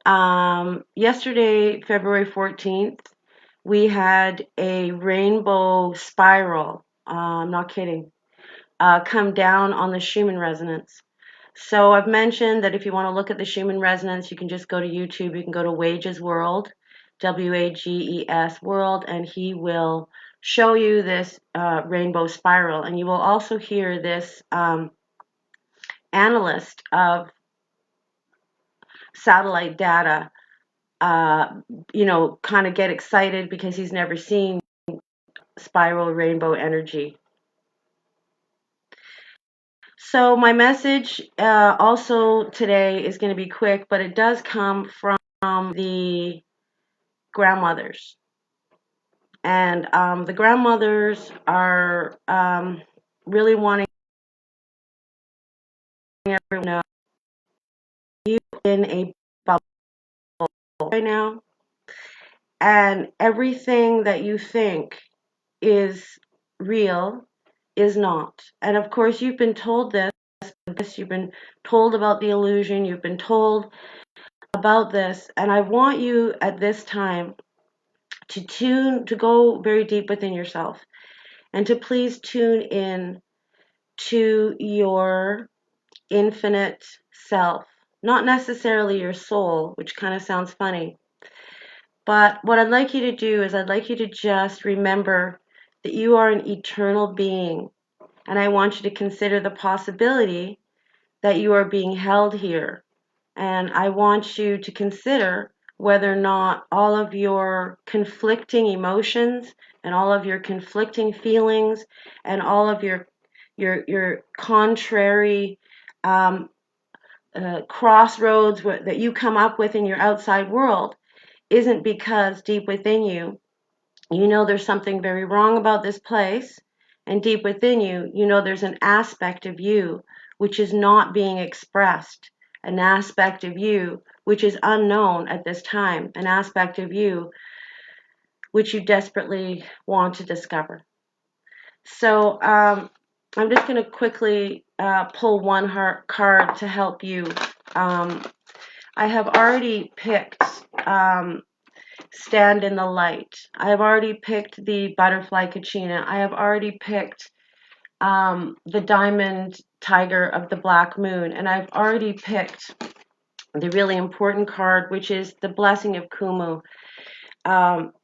Yesterday, February 14th, we had a rainbow spiral. I'm not kidding. Come down on the Schumann resonance. So I've mentioned that if you want to look at the Schumann resonance, you can just go to YouTube. You can go to Wages World, Wages World, and he will show you this rainbow spiral. And you will also hear this analyst of satellite data, uh, kind of get excited because he's never seen spiral rainbow energy. So my message also today is going to be quick, but it does come from the grandmothers. And the grandmothers are really wanting everyone to know you in a bubble right now, and everything that you think is real is not. And of course, you've been told this, you've been told about the illusion, you've been told about this, and I want you at this time to go very deep within yourself and to please tune in to your infinite self, not necessarily your soul, which kind of sounds funny. But what I'd like you to do is I'd like you to just remember that you are an eternal being. And I want you to consider the possibility that you are being held here. And I want you to consider whether or not all of your conflicting emotions and all of your conflicting feelings and all of your contrary um, crossroads that you come up with in your outside world isn't because deep within you, you know there's something very wrong about this place, and deep within you, you know there's an aspect of you which is not being expressed, an aspect of you which is unknown at this time, an aspect of you which you desperately want to discover. So I'm just going to quickly pull one card to help you. Um, I have already picked Stand in the Light. I have already picked the Butterfly Kachina. I have already picked the Diamond Tiger of the Black Moon. And I've already picked the really important card, which is the Blessing of Kumu.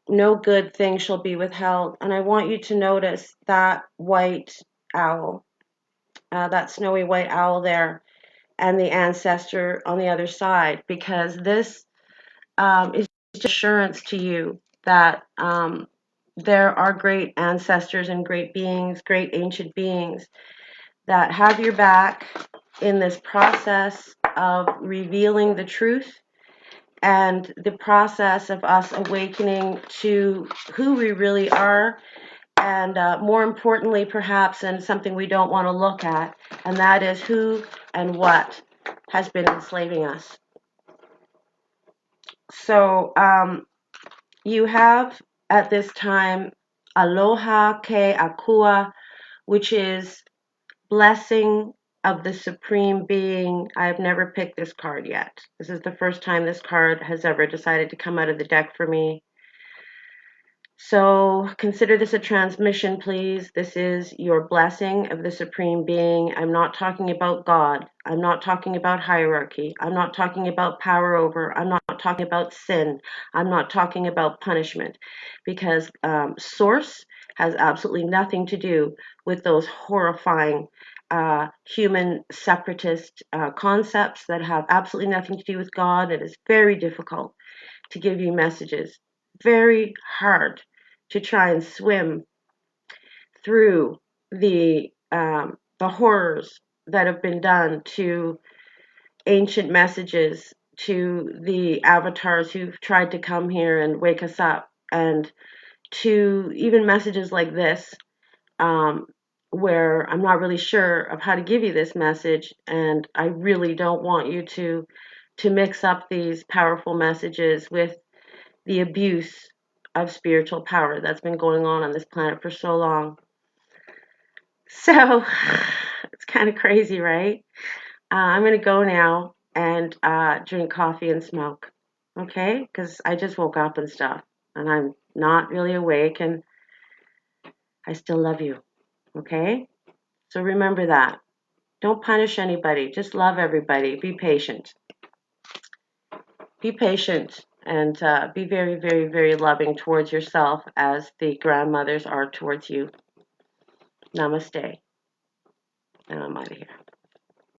No good thing shall be withheld. And I want you to notice that white owl, that snowy white owl there, and the ancestor on the other side, because this is just assurance to you that there are great ancestors and great beings, great ancient beings that have your back in this process of revealing the truth and the process of us awakening to who we really are, and more importantly, perhaps, and something we don't want to look at, and that is who and what has been enslaving us. So you have at this time Aloha Ke Akua, which is blessing of the Supreme Being. I've never picked this card yet. This is the first time this card has ever decided to come out of the deck for me. So consider this a transmission, please. This is your blessing of the Supreme Being. I'm not talking about God. I'm not talking about hierarchy. I'm not talking about power over. I'm not talking about sin. I'm not talking about punishment, because Source has absolutely nothing to do with those horrifying human separatist concepts that have absolutely nothing to do with God. It is very difficult to give you messages. Very hard to try and swim through the horrors that have been done to ancient messages, to the avatars who've tried to come here and wake us up, and to even messages like this, um, where I'm not really sure of how to give you this message, and I really don't want you to mix up these powerful messages with the abuse of spiritual power that's been going on this planet for so long. So it's kind of crazy, right? I'm going to go now and drink coffee and smoke. okay? Because I just woke up and stuff, and I'm not really awake, and I still love you, okay? So remember that. Don't punish anybody. Just love everybody. Be patient. Be patient and be very, very, very loving towards yourself as the grandmothers are towards you. Namaste. And I'm out of here.